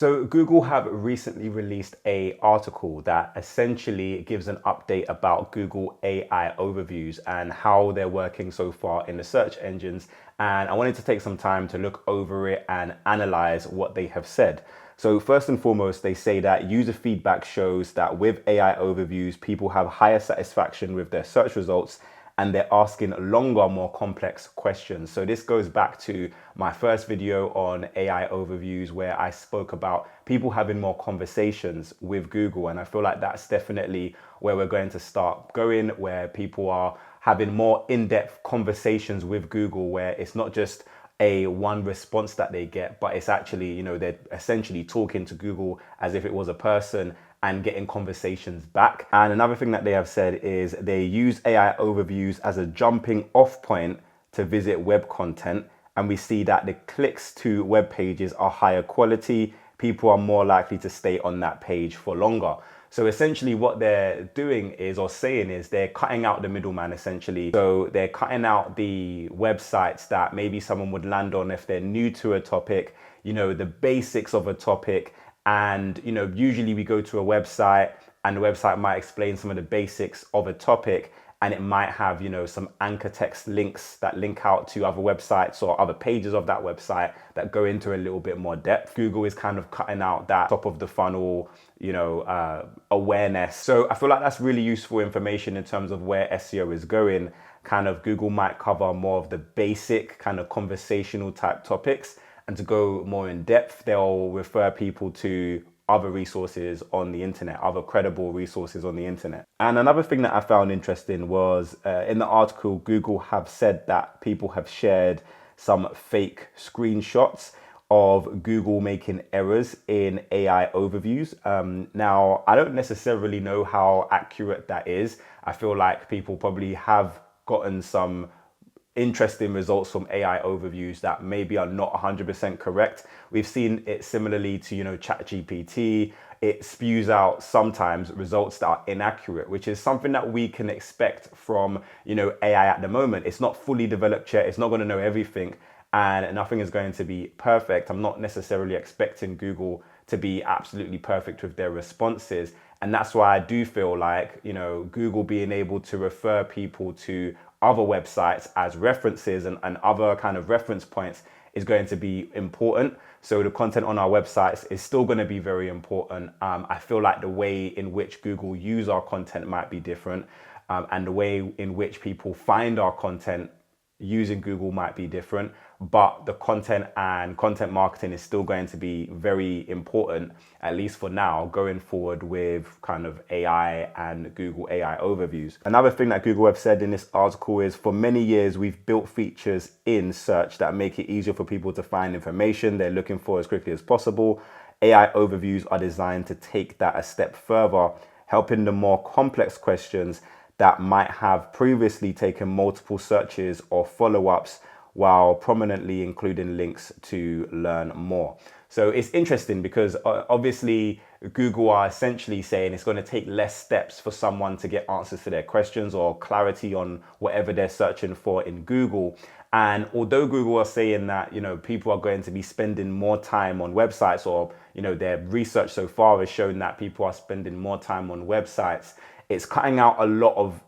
So Google have recently released an article that essentially gives an update about Google AI overviews and how they're working so far in the search engines. And I wanted to take some time to look over it and analyze what they have said. So first and foremost, they say that user feedback shows that with AI overviews, people have higher satisfaction with their search results and they're asking longer, more complex questions. So this goes back to my first video on AI overviews where I spoke about people having more conversations with Google. And I feel like that's definitely where we're going to start going, where people are having more in-depth conversations with Google, where it's not just a one response that they get, but it's actually, they're essentially talking to Google as if it was a person and getting conversations back. And another thing that they have said is they use AI overviews as a jumping off point to visit web content. And we see that the clicks to web pages are higher quality. People are more likely to stay on that page for longer. So essentially what they're doing is, or saying is, they're cutting out the middleman essentially. So they're cutting out the websites that maybe someone would land on if they're new to a topic, the basics of a topic. And, usually we go to a website and the website might explain some of the basics of a topic, and it might have, some anchor text links that link out to other websites or other pages of that website that go into a little bit more depth. Google is kind of cutting out that top of the funnel, awareness. So I feel like that's really useful information in terms of where SEO is going. Kind of Google might cover more of the basic kind of conversational type topics. And to go more in depth, they'll refer people to other resources on the internet, other credible resources on the internet. And another thing that I found interesting was in the article, Google have said that people have shared some fake screenshots of Google making errors in AI overviews. Now, I don't necessarily know how accurate that is. I feel like people probably have gotten some interesting results from AI overviews that maybe are not 100% correct. We've seen it similarly to, ChatGPT. It spews out sometimes results that are inaccurate, which is something that we can expect from, AI at the moment. It's not fully developed yet. It's not going to know everything and nothing is going to be perfect. I'm not necessarily expecting Google to be absolutely perfect with their responses. And that's why I do feel like, Google being able to refer people to other websites as references and other kind of reference points is going to be important. So the content on our websites is still going to be very important. I feel like the way in which Google use our content might be different, and the way in which people find our content using Google might be different, but the content and content marketing is still going to be very important, at least for now, going forward with kind of AI and Google AI overviews. Another thing that Google have said in this article is, for many years, we've built features in search that make it easier for people to find information they're looking for as quickly as possible. AI overviews are designed to take that a step further, helping the more complex questions that might have previously taken multiple searches or follow-ups, while prominently including links to learn more. So it's interesting because obviously Google are essentially saying it's going to take less steps for someone to get answers to their questions or clarity on whatever they're searching for in Google. And although Google are saying that, people are going to be spending more time on websites, or, their research so far has shown that people are spending more time on websites, it's cutting out a lot of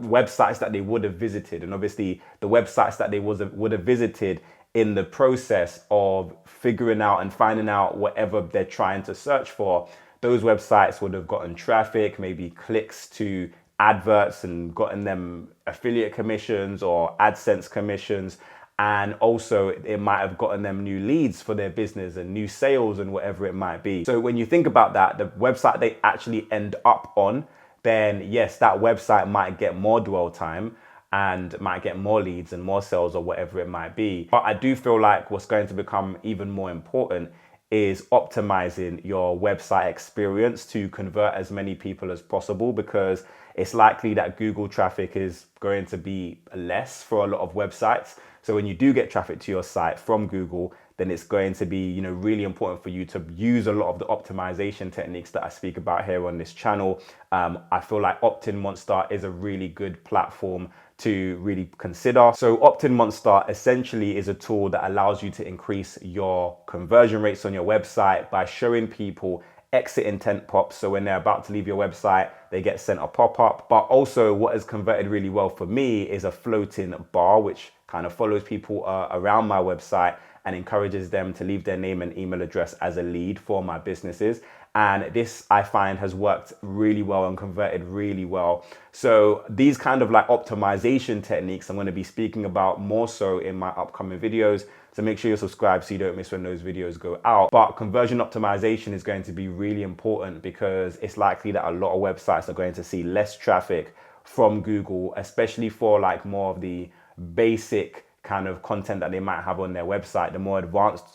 websites that they would have visited. And obviously the websites that they would have visited in the process of figuring out and finding out whatever they're trying to search for, those websites would have gotten traffic, maybe clicks to adverts and gotten them affiliate commissions or AdSense commissions. And also it might have gotten them new leads for their business and new sales and whatever it might be. So when you think about that, the website they actually end up on, then yes, that website might get more dwell time and might get more leads and more sales or whatever it might be. But I do feel like what's going to become even more important is optimizing your website experience to convert as many people as possible, because it's likely that Google traffic is going to be less for a lot of websites. So when you do get traffic to your site from Google, then it's going to be, really important for you to use a lot of the optimization techniques that I speak about here on this channel. I feel like Opt-in Monster is a really good platform to really consider. So Opt-in Monster essentially is a tool that allows you to increase your conversion rates on your website by showing people exit intent pops. So when they're about to leave your website, they get sent a pop-up. But also what has converted really well for me is a floating bar, which kind of follows people around my website and encourages them to leave their name and email address as a lead for my businesses. And this, I find, has worked really well and converted really well. So these kind of like optimization techniques I'm going to be speaking about more so in my upcoming videos. So make sure you're subscribed so you don't miss when those videos go out. But conversion optimization is going to be really important because it's likely that a lot of websites are going to see less traffic from Google, especially for like more of the basic kind of content that they might have on their website. The more advanced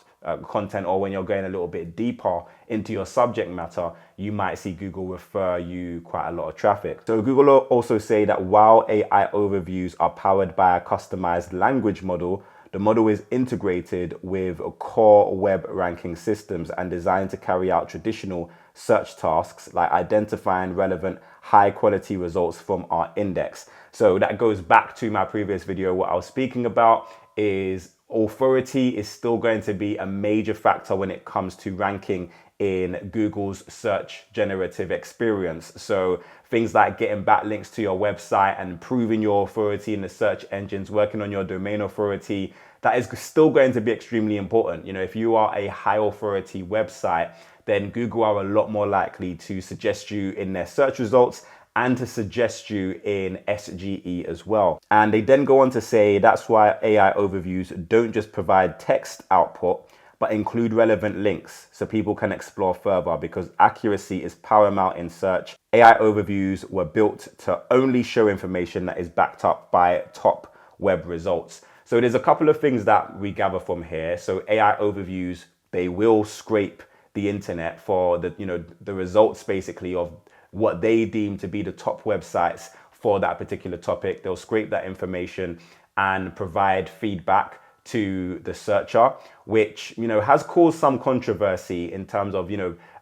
content, or when you're going a little bit deeper into your subject matter, you might see Google refer you quite a lot of traffic. So Google also say that while AI overviews are powered by a customized language model, the model is integrated with core web ranking systems and designed to carry out traditional search tasks like identifying relevant high quality results from our index. So that goes back to my previous video. What I was speaking about is authority is still going to be a major factor when it comes to ranking in Google's search generative experience. So things like getting backlinks to your website and improving your authority in the search engines, working on your domain authority, that is still going to be extremely important. You know, if you are a high authority website, then Google are a lot more likely to suggest you in their search results and to suggest you in SGE as well. And they then go on to say that's why AI overviews don't just provide text output, but include relevant links so people can explore further, because accuracy is paramount in search. AI overviews were built to only show information that is backed up by top web results. So there's a couple of things that we gather from here. So AI overviews, they will scrape the internet for the results basically of what they deem to be the top websites for that particular topic. They'll scrape that information and provide feedback to the searcher, which, has caused some controversy in terms of,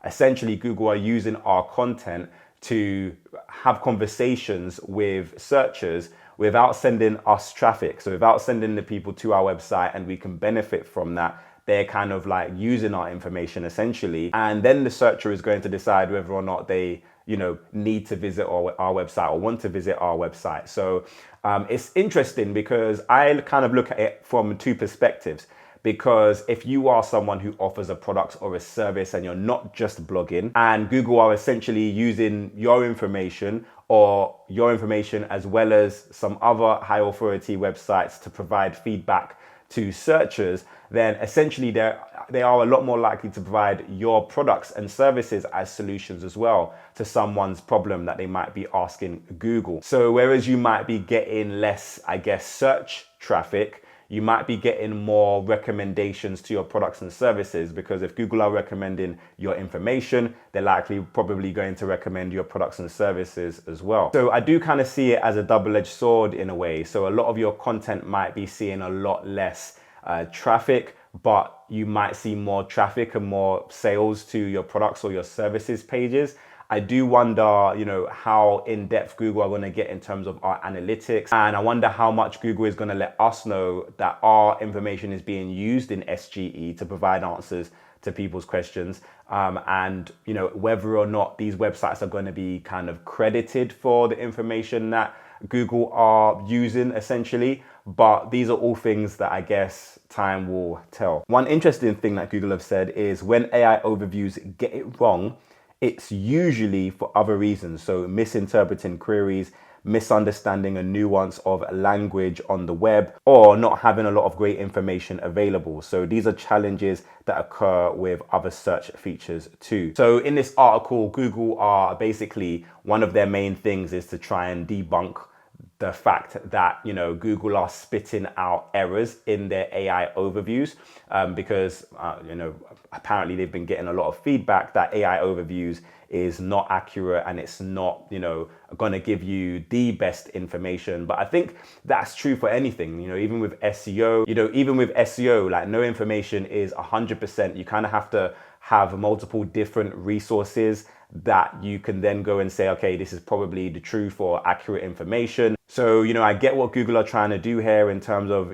essentially Google are using our content to have conversations with searchers without sending us traffic. So without sending the people to our website, and we can benefit from that. They're kind of like using our information essentially. And then the searcher is going to decide whether or not they need to visit our website or want to visit our website. So it's interesting because I kind of look at it from two perspectives. Because if you are someone who offers a product or a service and you're not just blogging, and Google are essentially using your information as well as some other high authority websites to provide feedback to searchers, then essentially they are a lot more likely to provide your products and services as solutions as well to someone's problem that they might be asking Google. So whereas you might be getting less, search traffic, you might be getting more recommendations to your products and services, because if Google are recommending your information, they're probably going to recommend your products and services as well. So I do kind of see it as a double-edged sword in a way. So a lot of your content might be seeing a lot less traffic, but you might see more traffic and more sales to your products or your services pages. I do wonder, how in-depth Google are going to get in terms of our analytics. And I wonder how much Google is going to let us know that our information is being used in SGE to provide answers to people's questions. And, whether or not these websites are going to be kind of credited for the information that Google are using essentially. But these are all things that I guess time will tell. One interesting thing that Google have said is when AI overviews get it wrong, it's usually for other reasons. So misinterpreting queries, misunderstanding a nuance of language on the web, or not having a lot of great information available. So these are challenges that occur with other search features too. So in this article, Google are basically, one of their main things is to try and debunk the fact that, Google are spitting out errors in their AI overviews because, apparently they've been getting a lot of feedback that AI overviews is not accurate and it's not, going to give you the best information. But I think that's true for anything, even with SEO, like no information is 100%. You kind of have to have multiple different resources that you can then go and say, okay, this is probably the truth or accurate information. So, I get what Google are trying to do here in terms of,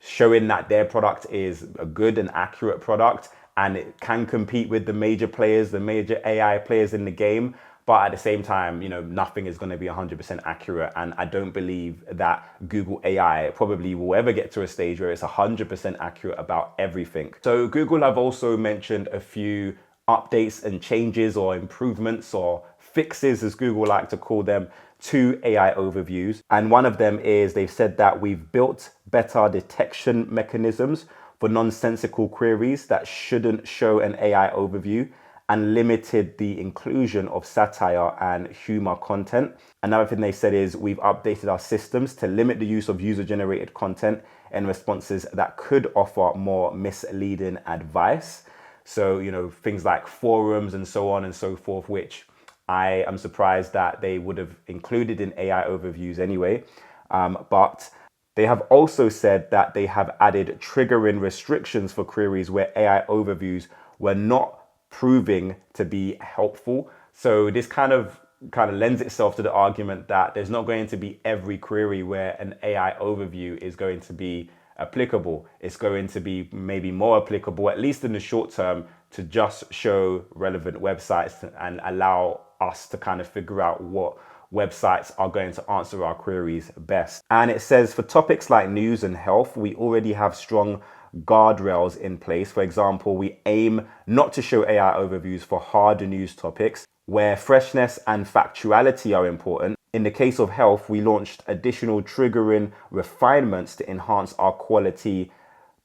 showing that their product is a good and accurate product and it can compete with the major players, the major AI players in the game. But at the same time, nothing is going to be 100% accurate. And I don't believe that Google AI probably will ever get to a stage where it's 100% accurate about everything. So Google have also mentioned a few updates and changes or improvements or fixes, as Google like to call them, to AI overviews. And one of them is they've said that we've built better detection mechanisms for nonsensical queries that shouldn't show an AI overview, and limited the inclusion of satire and humor content. Another thing they said is we've updated our systems to limit the use of user-generated content and responses that could offer more misleading advice. So, things like forums and so on and so forth, which I am surprised that they would have included in AI overviews anyway. But they have also said that they have added triggering restrictions for queries where AI overviews were not proving to be helpful. So this kind of lends itself to the argument that there's not going to be every query where an AI overview is going to be applicable. It's going to be maybe more applicable, at least in the short term, to just show relevant websites and allow us to kind of figure out what websites are going to answer our queries best. And it says for topics like news and health, we already have strong guardrails in place. For example, we aim not to show AI overviews for harder news topics where freshness and factuality are important. In the case of health, we launched additional triggering refinements to enhance our quality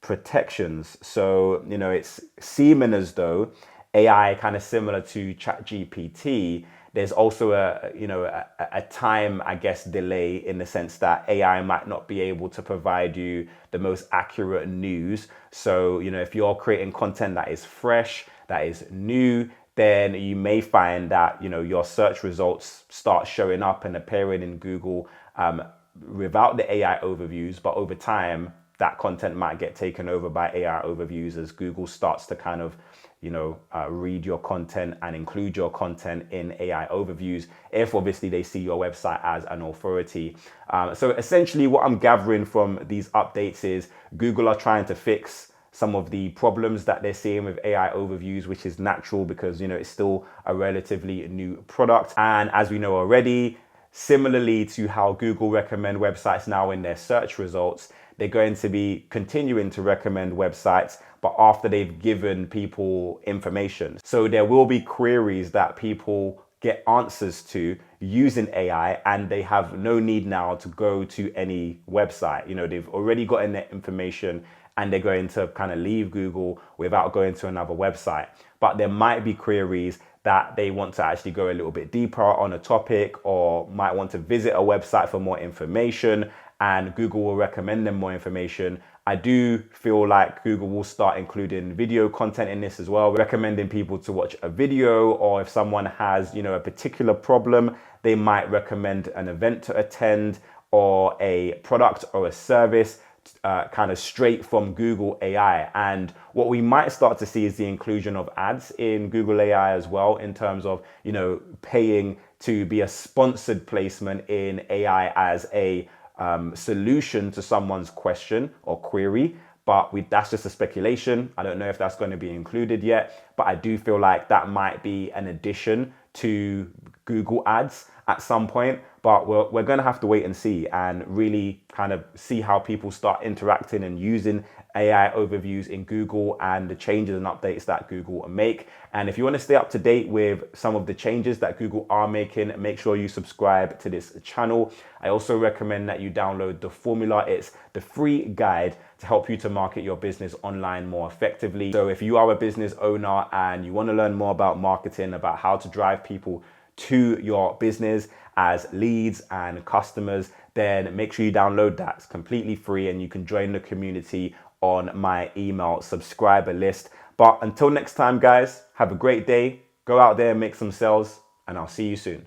protections. So, it's seeming as though AI, kind of similar to ChatGPT, there's also a time, I guess, delay in the sense that AI might not be able to provide you the most accurate news. So, if you're creating content that is fresh, that is new, then you may find that, your search results start showing up and appearing in Google without the AI overviews. But over time, that content might get taken over by AI overviews as Google starts to kind of read your content and include your content in AI overviews, if obviously they see your website as an authority. So essentially what I'm gathering from these updates is Google are trying to fix some of the problems that they're seeing with AI overviews, which is natural because, it's still a relatively new product. And as we know already, similarly to how Google recommend websites now in their search results, they're going to be continuing to recommend websites, but after they've given people information. So there will be queries that people get answers to using AI, and they have no need now to go to any website. They've already gotten their information and they're going to kind of leave Google without going to another website. But there might be queries that they want to actually go a little bit deeper on a topic, or might want to visit a website for more information, and Google will recommend them more information. I do feel like Google will start including video content in this as well, recommending people to watch a video, or if someone has, a particular problem, they might recommend an event to attend or a product or a service kind of straight from Google AI. And what we might start to see is the inclusion of ads in Google AI as well, in terms of, paying to be a sponsored placement in AI as a solution to someone's question or query. But that's just a speculation. I don't know if that's going to be included yet, but I do feel like that might be an addition to Google ads at some point. But we're going to have to wait and see, and really kind of see how people start interacting and using AI overviews in Google and the changes and updates that Google make. And if you want to stay up to date with some of the changes that Google are making, make sure you subscribe to this channel. I also recommend that you download the formula. It's the free guide to help you to market your business online more effectively. So if you are a business owner and you want to learn more about marketing, about how to drive people to your business as leads and customers, then make sure you download that. It's completely free, and you can join the community on my email subscriber list. But until next time, guys, have a great day. Go out there and make some sales, and I'll see you soon.